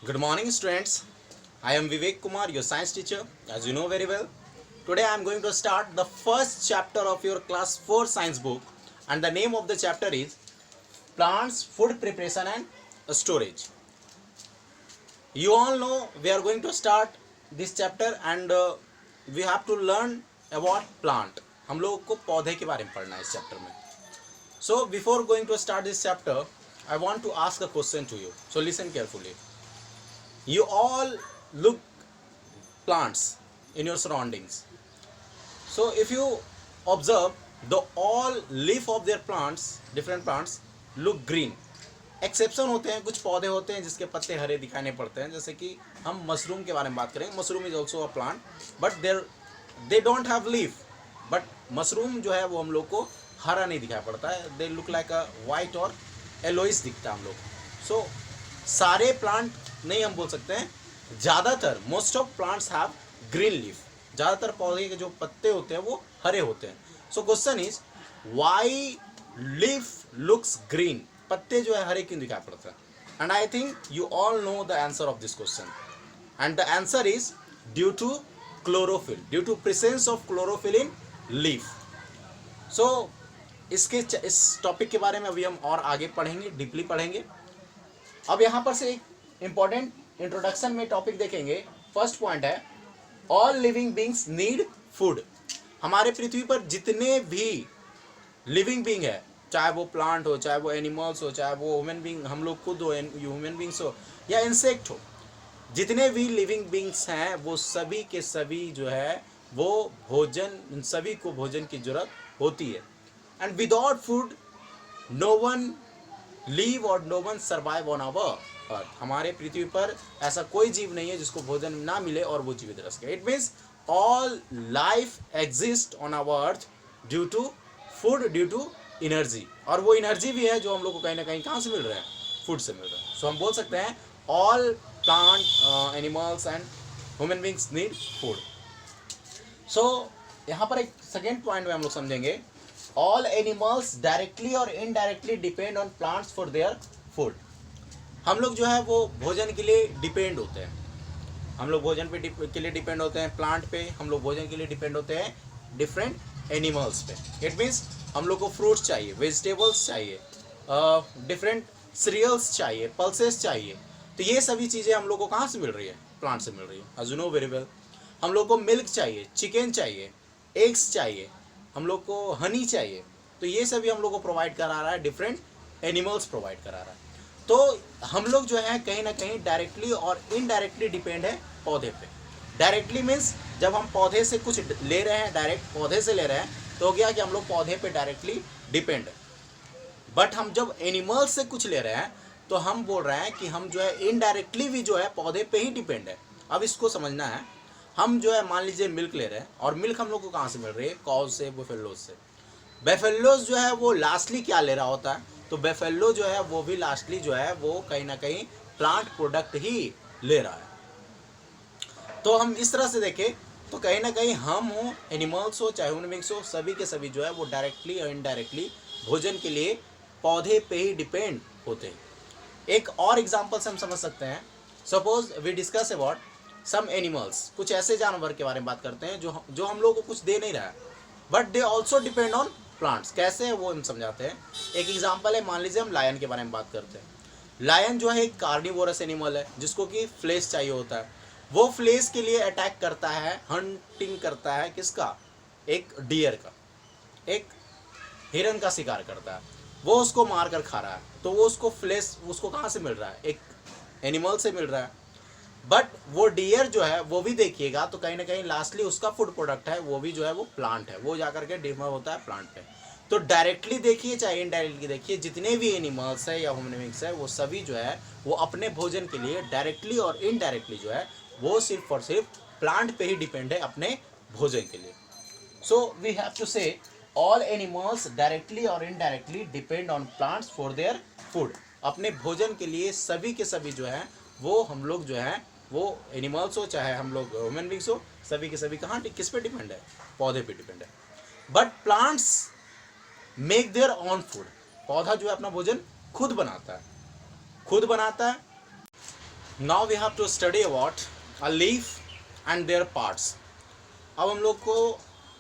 Good morning, students. I am Vivek Kumar, your science teacher, as you know very well. Today I am going to start the first chapter of your class 4 science book, and the name of the chapter is Plants, Food Preparation and Storage. You all know we are going to start this chapter and we have to learn about plant. हम लोगों को पौधे के बारे में पढ़ना है इस चैप्टर में. So before going to start this chapter, I want to ask a question to you. So listen carefully. You all look plants in your surroundings. So if you observe, the all leaf of their plants, different plants, look green. Exception होते हैं, कुछ पौधे होते हैं जिसके पत्ते हरे दिखाने पड़ते हैं, जैसे कि हम मशरूम के बारे में बात करें. Mushroom is also a plant but they don't have leaf. But mushroom जो है वो हम लोग को हरा नहीं दिखाई पड़ता है. They look like a white और येलोइश दिखता है हम लोग. सो सारे प्लांट नहीं हम बोल सकते हैं, ज़्यादातर most of plants have green leaf. ज़्यादातर पौधे के जो पत्ते होते हैं वो हरे होते हैं. So question is why leaf looks green. पत्ते जो है हरे क्यों दिखाई पड़ता है? And I think you all know the answer of this question, and the answer is due to chlorophyll, due to presence of chlorophyll in leaf. So इस topic के बारे में अभी हम और आगे पढ़ेंगे, डीपली पढ़ेंगे. अब यहाँ पर से एक इंपॉर्टेंट इंट्रोडक्शन में टॉपिक देखेंगे. फर्स्ट पॉइंट है all living beings need food. हमारे पृथ्वी पर जितने भी लिविंग बींग है, चाहे वो प्लांट हो, चाहे वो एनिमल्स हो, चाहे वो ह्यूमन बींग हम लोग खुद हो, ह्यूमन बींग्स हो या इंसेक्ट हो, जितने भी लिविंग बींग्स हैं वो सभी के सभी जो है वो भोजन, सभी को भोजन की जरूरत होती है. And without food no one live और no one survive on our earth. हमारे पृथ्वी पर ऐसा कोई जीव नहीं है जिसको भोजन ना मिले और वो जीवित रह सके. It means all life exist on our earth due to food, due to energy. और वो एनर्जी भी है जो हम लोग को कहीं ना कहीं कहाँ से मिल रहा है? फूड से मिल रहा है. सो हम बोल सकते हैं all plant, animals and human beings need food. So यहाँ पर एक सेकेंड पॉइंट में हम लोग समझेंगे ऑल एनिमल्स डायरेक्टली और indirectly depend on plants for their food. हम लोग जो है वो भोजन के लिए डिपेंड होते हैं. हम लोग भोजन के लिए डिपेंड होते हैं प्लांट पे. हम लोग भोजन के लिए डिपेंड होते हैं डिफरेंट एनिमल्स पे. इट मीन्स हम लोग को फ्रूट्स चाहिए, वेजिटेबल्स चाहिए, डिफरेंट सीरियल्स चाहिए, पल्सेस चाहिए. तो ये सभी चीज़ें हम लोग को कहाँ से मिल रही है? प्लांट से मिल रही है. As you know very well. हम लोग को मिल्क चाहिए, चिकन चाहिए, एग्स चाहिए, हम लोग को हनी चाहिए. तो ये सभी हम लोग को प्रोवाइड करा रहा है डिफरेंट एनिमल्स प्रोवाइड करा रहा है. तो हम लोग जो है कहीं ना कहीं डायरेक्टली और इनडायरेक्टली डिपेंड है पौधे पे. डायरेक्टली मीन्स जब हम पौधे से कुछ ले रहे हैं, डायरेक्ट पौधे से ले रहे हैं, तो हो गया कि हम लोग पौधे पे डायरेक्टली डिपेंड है. बट हम जब एनिमल्स से कुछ ले रहे हैं तो हम बोल रहे हैं कि हम जो है इनडायरेक्टली भी जो है पौधे पे ही डिपेंड है. अब इसको समझना है. हम जो है मान लीजिए मिल्क ले रहे हैं, और मिल्क हम लोग को कहाँ से मिल रही है? कॉज से, बेफेलोज से. बेफेलोज जो है वो लास्टली क्या ले रहा होता है? तो बेफेलो जो है वो भी लास्टली जो है वो कहीं ना कहीं प्लांट प्रोडक्ट ही ले रहा है. तो हम इस तरह से देखें तो कहीं ना कहीं हम हो, एनिमल्स हो, चाहे ह्यूमन बींग्स हो, सभी के सभी जो है वो डायरेक्टली और इनडायरेक्टली भोजन के लिए पौधे पे ही डिपेंड होते हैं. एक और एग्जांपल से हम समझ सकते हैं. Suppose we discuss about some animals. कुछ ऐसे जानवर के बारे में बात करते हैं जो हम लोग को कुछ दे नहीं रहा है, but they also depend on plants. कैसे है वो हम समझाते हैं. एक एग्जाम्पल है, मान लीजिए हम लायन के बारे में बात करते हैं. लायन जो है एक कार्निवोरस एनिमल है जिसको कि फ्लेश चाहिए होता है. वो फ्लेश के लिए अटैक करता है, हंटिंग करता है किसका? एक डियर का, एक हिरन का शिकार करता है. वो उसको मार कर खा रहा है. तो वो उसको फ्लेश उसको कहाँ से मिल रहा है? एक एनिमल से मिल रहा है. बट वो डियर जो है वो भी देखिएगा तो कहीं ना कहीं लास्टली उसका फूड प्रोडक्ट है, वो भी जो है वो प्लांट है. वो जाकर के डिफर होता है प्लांट पे. तो डायरेक्टली देखिए चाहे इनडायरेक्टली देखिए, जितने भी एनिमल्स है या ह्यूमन बींग्स है वो सभी जो है वो अपने भोजन के लिए डायरेक्टली और इनडायरेक्टली जो है वो सिर्फ और सिर्फ प्लांट पे ही डिपेंड है अपने भोजन के लिए. सो वी हैव टू से ऑल एनिमल्स डायरेक्टली और indirectly depend on plants for their food. अपने भोजन के लिए सभी के सभी जो है वो हम लोग जो है वो एनिमल्स हो चाहे हम लोग ह्यूमन बींग्स हो, सभी के सभी कहाँ किस पे डिपेंड है? पौधे पे डिपेंड है. But plants make their on food. पौधा जो है अपना भोजन खुद बनाता है, खुद बनाता है. Now we have to study about a leaf and their parts. अब हम लोग को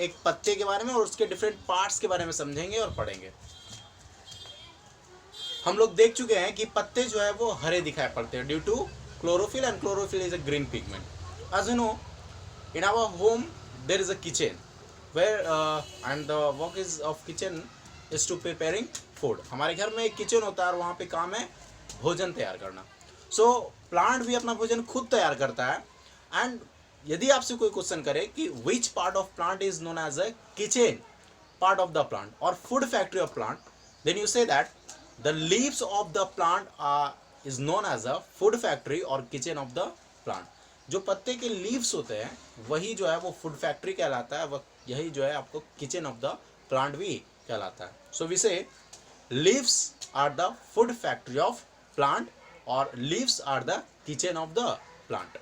एक पत्ते के बारे में और उसके डिफरेंट पार्ट्स के बारे में समझेंगे और पढ़ेंगे। हम लोग देख चुके हैं कि पत्ते जो है वो हरे दिखाई पड़ते हैं due to chlorophyll, and chlorophyll is a green pigment. As you know, in our home there is a kitchen where and the work is of kitchen is to preparing food। हमारे घर में एक किचन होता है और वहाँ पे काम है भोजन तैयार करना। सो प्लांट भी अपना भोजन खुद तैयार करता है। एंड यदि आपसे कोई क्वेश्चन करे कि which part of plant is known as a kitchen part of the plant और food factory of plant, then you say that the leaves of the plant is known as a food factory और kitchen of the plant. जो पत्ते के leaves होते हैं वही जो है वो फूड फैक्ट्री कहलाता है, वह यही जो है आपको किचन ऑफ द प्लांट भी कहलाता है। So we say leaves are the food factory of plant और leaves are the kitchen of the plant.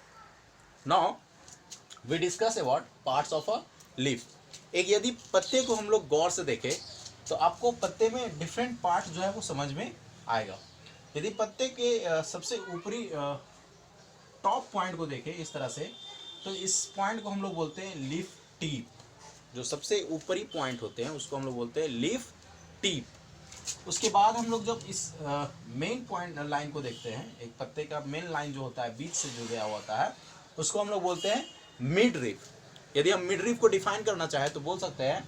Now we discuss about parts of a leaf. एक यदि पत्ते को हम लोग गौर से देखें तो आपको पत्ते में डिफरेंट पार्ट जो है वो समझ में आएगा। यदि पत्ते के सबसे ऊपरी टॉप पॉइंट को देखें इस तरह से, तो इस पॉइंट को हम लोग बोलते हैं लीफ टिप। जो सबसे ऊपरी पॉइंट होते हैं उसको हम लोग बोलते हैं लीफ टिप। उसके बाद हम लोग जब इस मेन पॉइंट लाइन को देखते हैं, एक पत्ते का मेन लाइन जो होता है बीच से जो गया हुआ होता है उसको हम लोग बोलते हैं मिड रीफ। यदि हम मिड रीफ को डिफाइन करना चाहे तो बोल सकते हैं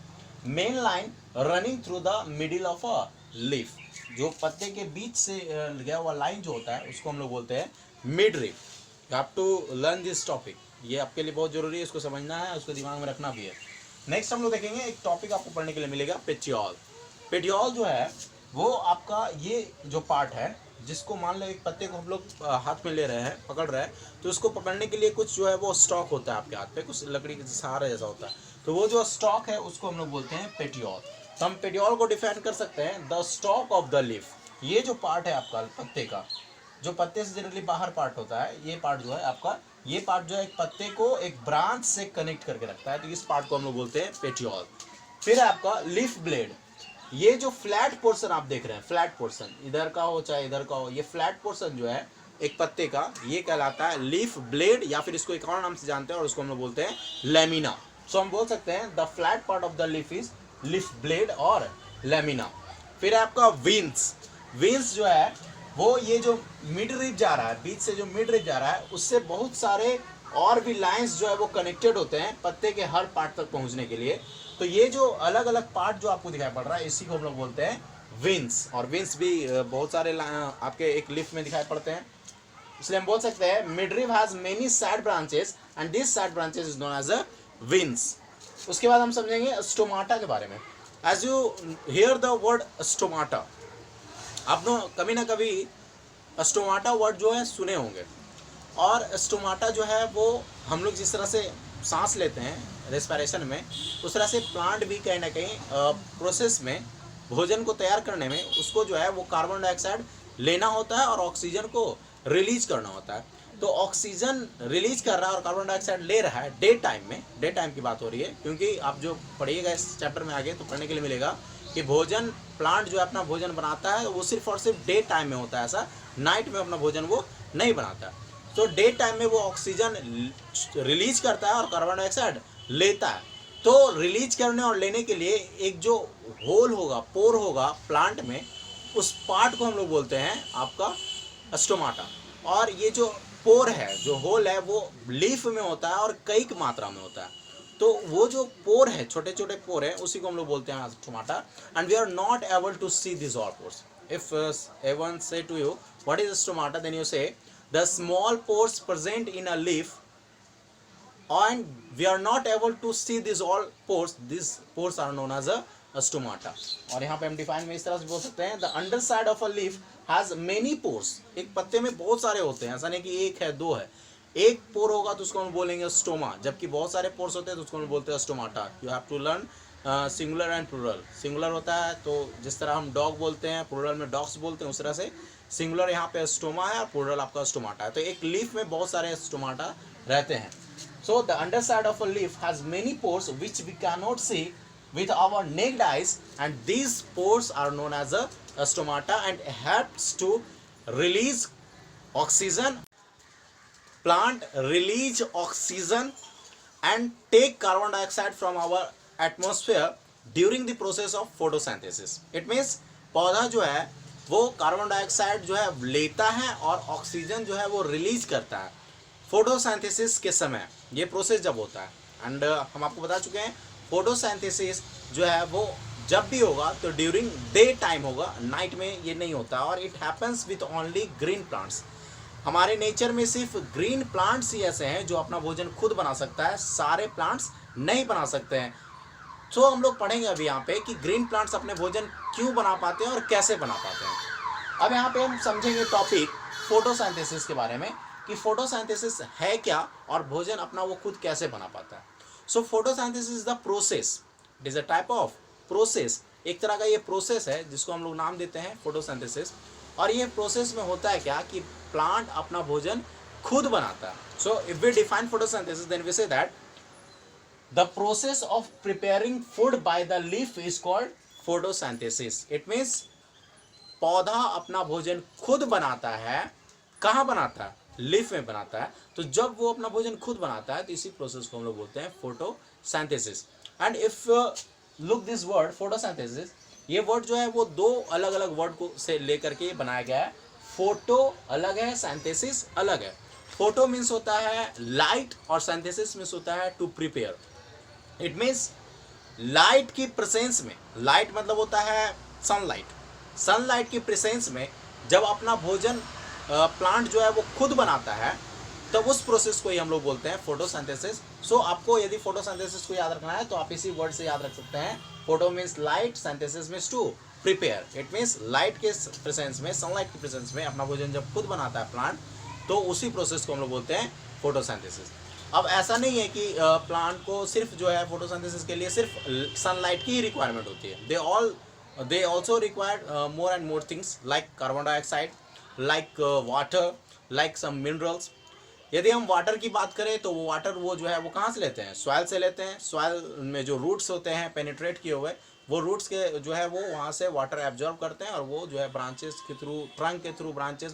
main line running through the middle of a leaf. जो पत्ते के बीच से गया हुआ लाइन जो होता है उसको हम लोग बोलते हैं midrib. You have to learn this topic, ये आपके लिए बहुत जरूरी है, इसको समझना है, उसको दिमाग में रखना भी है। नेक्स्ट हम लोग देखेंगे एक टॉपिक आपको पढ़ने के लिए मिलेगा पेटियोल। पेटियोल जो है वो आपका ये जो पार्ट है, जिसको मान लो एक पत्ते को हम लोग हाथ में ले रहे हैं, पकड़ रहे हैं, तो उसको पकड़ने के लिए कुछ जो है वो स्टॉक होता है आपके हाथ पे, कुछ लकड़ी का सहारा जैसा होता है, तो वो जो स्टॉक है उसको हम लोग बोलते हैं पेटियोल। तो हम पेटियोल को डिफाइन कर सकते हैं the stock of the leaf. ये जो पार्ट है आपका पत्ते का, जो पत्ते से जनरली बाहर पार्ट होता है, ये पार्ट जो है आपका, ये पार्ट जो है एक पत्ते को एक ब्रांच से कनेक्ट करके रखता है, तो इस पार्ट को हम लोग बोलते हैं पेटियोल। फिर आपका लीफ ब्लेड, ये जो फ्लैट पोर्शन आप देख रहे हैं, फ्लैट पोर्शन इधर का हो चाहे इधर का हो, ये फ्लैट पोर्शन जो है एक पत्ते का, ये कहलाता है लीफ ब्लेड, या फिर इसको एक और नाम से जानते हैं और उसको हम लोग बोलते हैं लैमिना। सो हम बोल सकते हैं the flat part of the leaf is leaf blade और लैमिना। फिर आपका विंस, विंस जो है वो ये जो मिड रीफ जा रहा है, बीच से जो मिड रीफ जा रहा है उससे बहुत सारे और भी लाइंस जो है वो कनेक्टेड होते हैं पत्ते के हर पार्ट तक पहुंचने के लिए। तो ये जो अलग अलग पार्ट जो आपको दिखाई पड़ रहा है इसी को हम लोग बोलते हैं विंस। और विंस भी बहुत सारे आपके एक लीफ में दिखाई पड़ते हैं, इसलिए हम बोल सकते हैं midrib has many side branches and this side branches is known as a veins. उसके बाद हम समझेंगे स्टोमाटा के बारे में। As you hear the word stomata, आप कभी ना कभी स्टोमाटा वर्ड जो है सुने होंगे। और स्टोमाटा जो है वो हम लोग जिस तरह से सांस लेते हैं रेस्पिरेशन में, उस तरह से प्लांट भी कहीं ना कहीं प्रोसेस में भोजन को तैयार करने में उसको जो है वो कार्बन डाइऑक्साइड लेना होता है और ऑक्सीजन को रिलीज करना होता है। तो ऑक्सीजन रिलीज कर रहा है और कार्बन डाइऑक्साइड ले रहा है डे टाइम में, डे टाइम की बात हो रही है, क्योंकि आप जो पढ़िएगा इस चैप्टर में आगे तो पढ़ने के लिए मिलेगा कि भोजन प्लांट जो है अपना भोजन बनाता है वो सिर्फ और सिर्फ डे टाइम में होता है, ऐसा नाइट में अपना भोजन वो नहीं बनाता। तो डे टाइम में वो ऑक्सीजन रिलीज करता है और कार्बन डाइऑक्साइड लेता है। तो रिलीज करने और लेने के लिए एक जो होल होगा, पोर होगा प्लांट में, उस पार्ट को हम लोग बोलते हैं आपका स्टोमाटा। और ये जो पोर है, जो होल है, वो लीफ में होता है और कई मात्रा में होता है। तो वो जो पोर है, छोटे छोटे पोर है, उसी को हम लोग बोलते हैं stomata. And we are not able to see this all pores. If even say to you what is stomata, then you say the small pores present in a leaf and we are not able to see these all pores, these pores are known as a stomata। और यहाँ पे हम define में इस तरह से बोल सकते हैं the under side of a leaf has many pores. एक पत्ते में बहुत सारे होते हैं, ऐसा नहीं कि एक है दो है। एक पोर होगा तो उसको हम बोलेंगे स्टोमा, जबकि बहुत सारे पोर्स होते हैं तो उसको हम बोलते हैं stomata. You have to learn singular and plural. Singular होता है तो जिस तरह हम डॉग बोलते हैं, प्लूरल में डॉग्स बोलते हैं, उस तरह से सिंगुलर यहाँ पे स्टोमा है और प्लूरल आपका स्टोमाटा है। तो एक लीफ में बहुत सारे स्टोमाटा रहते हैं। So the underside of a leaf has many pores which we cannot see with our naked eyes, and these pores are known as a stomata and helps to release oxygen plant release oxygen and take carbon dioxide from our atmosphere during the process of photosynthesis. It means पौधा जो है वो carbon dioxide जो है लेता है और oxygen जो है वो रिलीज करता है फोटोसिंथेसिस के समय, ये प्रोसेस जब होता है. एंड हम आपको बता चुके हैं फोटोसिंथेसिस जो है वो जब भी होगा तो ड्यूरिंग डे टाइम होगा, नाइट में ये नहीं होता. और it happens with only green plants. हमारे नेचर में सिर्फ ग्रीन प्लांट्स ही ऐसे हैं जो अपना भोजन खुद बना सकता है, सारे प्लांट्स नहीं बना सकते हैं. तो हम लोग पढ़ेंगे अभी यहाँ पे कि ग्रीन प्लांट्स अपने भोजन क्यों बना पाते हैं और कैसे बना पाते हैं. अब यहाँ पे हम समझेंगे टॉपिक फोटोसिंथेसिस के बारे में कि फोटोसिंथेसिस है क्या और भोजन अपना वो खुद कैसे बना पाता है. सो photosynthesis is the process, it is a type of process. एक तरह का ये प्रोसेस है जिसको हम लोग नाम देते हैं फोटोसिंथेसिस. और ये प्रोसेस में होता है क्या कि प्लांट अपना भोजन खुद बनाता है. So if we define photosynthesis then we say that the process of preparing food by the leaf is called photosynthesis. It means पौधा अपना भोजन खुद बनाता है. कहाँ बनाता है? लीफ में बनाता है. तो जब वो अपना भोजन खुद बनाता है तो इसी प्रोसेस को हम लोग बोलते हैं photosynthesis. And if look this word photosynthesis, ये वर्ड जो है वो दो अलग अलग वर्ड को से लेकर के बनाया गया है. फोटो अलग है, सिंथेसिस अलग है. फोटो मीन्स होता है लाइट और सिंथेसिस मीन्स होता है to prepare. It means light की प्रेजेंस में, लाइट मतलब होता है सनलाइट, सनलाइट की प्रेजेंस में जब अपना भोजन प्लांट जो है वो खुद बनाता है तो उस प्रोसेस को ही हम लोग बोलते हैं फोटोसिंथेसिस. सो आपको यदि फोटोसिंथेसिस को याद रखना है तो आप इसी वर्ड से याद रख सकते हैं. Photo means light, synthesis means to prepare. It means light के प्रेजेंस में, सनलाइट के प्रेजेंस में अपना भोजन जब खुद बनाता है प्लांट तो उसी प्रोसेस को हम लोग बोलते हैं फोटोसिंथेसिस. अब ऐसा नहीं है कि प्लांट को सिर्फ जो है फोटोसिंथेसिस के लिए सिर्फ सनलाइट की ही रिक्वायरमेंट होती है. They also require more and more things like carbon dioxide, like water, like some minerals. यदि हम वाटर की बात करें तो वो वाटर वो जो है वो कहाँ से लेते हैं? सॉइल से लेते हैं. सॉइल में जो रूट्स होते हैं पेनिट्रेट किए हुए, वो रूट्स के जो है वो वहाँ से वाटर एब्जॉर्ब करते हैं और वो जो है ब्रांचेस के थ्रू, ट्रंक के थ्रू, ब्रांचेस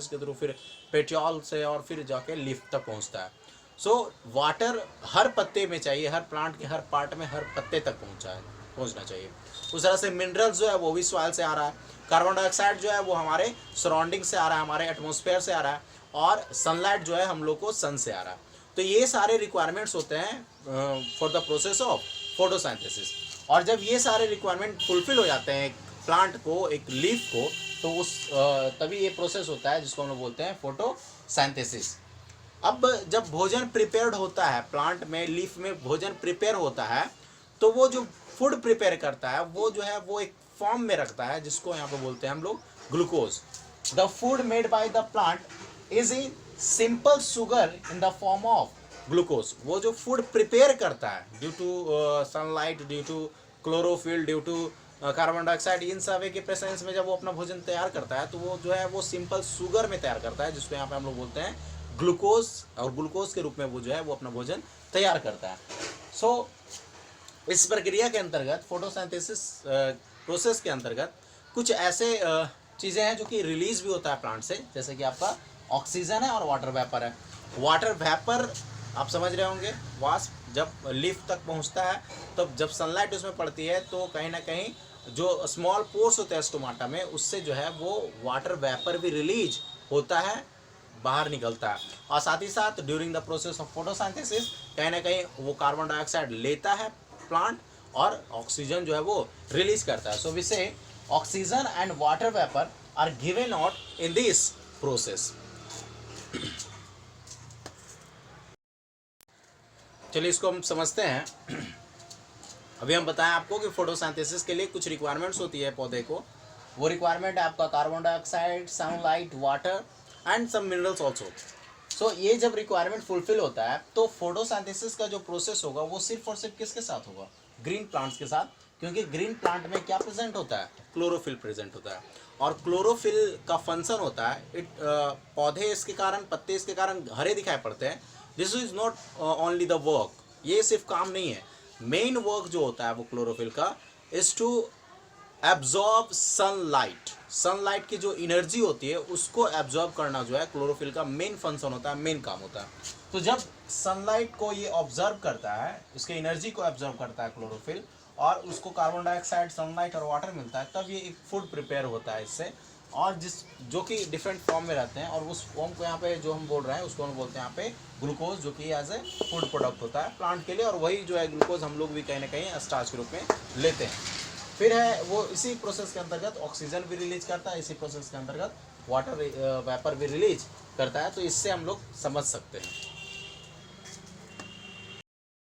के थ्रू फिर पेटियोल से और फिर जाके लीफ तक पहुँचता है. सो वाटर हर पत्ते में चाहिए, हर प्लांट के हर पार्ट में, हर पत्ते तक पहुँचना चाहिए. उस तरह से मिनरल्स जो है वो भी सॉइल से आ रहा है. कार्बन डाइऑक्साइड जो है वो हमारे सराउंडिंग से आ रहा है, हमारे एटमॉस्फेयर से आ रहा है. और सनलाइट जो है हम लोग को सन से आ रहा है. तो ये सारे रिक्वायरमेंट्स होते हैं for the process of photosynthesis. और जब ये सारे रिक्वायरमेंट फुलफिल हो जाते हैं एक प्लांट को, एक लीफ को, तो उस तभी ये प्रोसेस होता है जिसको हम लोग बोलते हैं फोटोसिंथेसिस. अब जब भोजन प्रिपेयर्ड होता है प्लांट में, लीफ में भोजन प्रिपेयर होता है तो वो जो फूड प्रिपेयर करता है वो जो है वो एक फॉर्म में रखता है जिसको यहाँ पे बोलते हैं हम लोग glucose. The food made by the plant is in simple sugar in the form of glucose. वो जो फूड प्रिपेयर करता है due to sunlight, due to chlorophyll, due to carbon dioxide, इन सभी के प्रेजेंस में जब वो अपना भोजन तैयार करता है तो वो जो है वो सिंपल शुगर में तैयार करता है जिसको यहाँ पे हम लोग बोलते हैं ग्लूकोज. और ग्लूकोज के रूप में वो जो है वो अपना भोजन तैयार करता है. सो इस प्रक्रिया के अंतर्गत, फोटोसिंथेसिस प्रोसेस के अंतर्गत कुछ ऐसे चीज़ें हैं जो कि रिलीज भी होता है प्लांट से, जैसे कि आपका ऑक्सीजन है और वाटर वेपर है. वाटर वेपर आप समझ रहे होंगे, वाष्प जब लीफ तक पहुंचता है तब जब सनलाइट उसमें पड़ती है तो कहीं ना कहीं जो स्मॉल पोर्स होते हैं स्टोमाटा में, उससे जो है वो वाटर वेपर भी रिलीज होता है, बाहर निकलता है. और साथ ही साथ during the process of photosynthesis कहीं ना कहीं वो कार्बन डाइऑक्साइड लेता है प्लांट और ऑक्सीजन जो है वो रिलीज करता है. So we say oxygen and water vapour are given out in this process. चलिए इसको हम समझते हैं. अभी हम बताएं आपको कि फोटोसिंथेसिस के लिए कुछ रिक्वायरमेंट्स होती है पौधे को. वो रिक्वायरमेंट है आपका carbon dioxide, sunlight, water and some minerals also. So ये जब रिक्वायरमेंट फुलफिल होता है तो फोटोसिंथेसिस का जो प्रोसेस होगा वो सिर्फ और सिर्फ किसके साथ होगा? ग्रीन प्लांट्स के साथ. क्योंकि ग्रीन प्लांट में क्या प्रेजेंट होता है? क्लोरोफिल प्रेजेंट होता है. और क्लोरोफिल का फंक्शन होता है पौधे इसके कारण, पत्ते इसके कारण हरे दिखाई पड़ते हैं. This is not only the work, ये सिर्फ काम नहीं है. मेन वर्क जो होता है वो क्लोरोफिल का is to absorb sunlight. Sunlight की जो एनर्जी होती है उसको एब्जॉर्ब करना जो है क्लोरोफिल का मेन फंक्शन होता है, मेन काम होता है। तो जब सनलाइट को ये ऑब्जर्व करता है, उसके एनर्जी को एब्जॉर्ब करता है क्लोरोफिल, और उसको कार्बन डाइऑक्साइड, सनलाइट और वाटर मिलता है, तब ये एक फूड प्रिपेयर होता है इससे, और जो कि डिफरेंट फॉर्म में रहते हैं। और उस फॉर्म को यहाँ पे जो हम बोल रहे हैं उसको हम बोलते हैं यहाँ पे ग्लूकोज, जो कि एज ए फूड प्रोडक्ट होता है प्लांट के लिए। और वही जो है ग्लूकोज हम लोग भी कहीं ना कहीं स्टार्च के रूप में लेते हैं। फिर है वो इसी प्रोसेस के अंतर्गत ऑक्सीजन भी रिलीज करता है, इसी प्रोसेस के अंतर्गत वाटर वेपर भी रिलीज करता है। तो इससे हम लोग समझ सकते हैं।